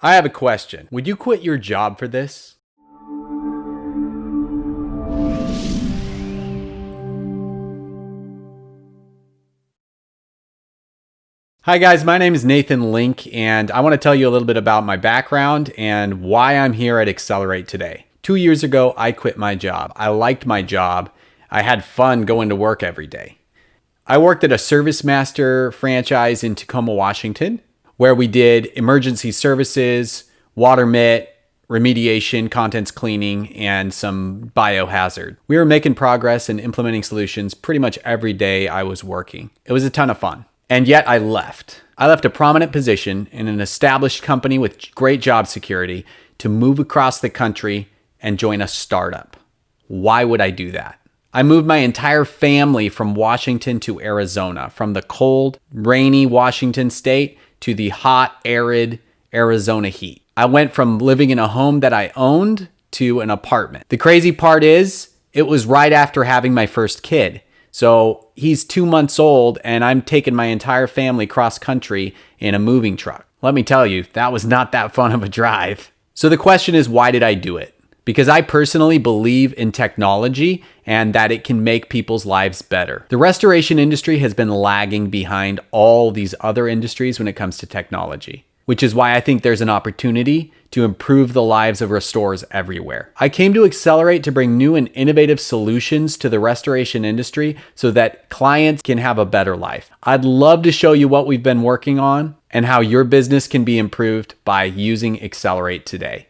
I have a question. Would you quit your job for this? Hi guys, my name is Nathan Link, and I want to tell you a little bit about my background and why I'm here at Xcelerate today. 2 years ago, I quit my job. I liked my job. I had fun going to work every day. I worked at a ServiceMaster franchise in Tacoma, Washington, where we did emergency services, water mitt, remediation, contents cleaning, and some biohazard. We were making progress and implementing solutions pretty much every day I was working. It was a ton of fun. And yet I left. I left a prominent position in an established company with great job security to move across the country and join a startup. Why would I do that? I moved my entire family from Washington to Arizona, from the cold, rainy Washington state to the hot, arid Arizona heat. I went from living in a home that I owned to an apartment. The crazy part is, it was right after having my first kid. So he's 2 months old and I'm taking my entire family cross country in a moving truck. Let me tell you, that was not that fun of a drive. So the question is, why did I do it? Because I personally believe in technology and that it can make people's lives better. The restoration industry has been lagging behind all these other industries when it comes to technology, which is why I think there's an opportunity to improve the lives of restorers everywhere. I came to Xcelerate to bring new and innovative solutions to the restoration industry so that clients can have a better life. I'd love to show you what we've been working on and how your business can be improved by using Xcelerate today.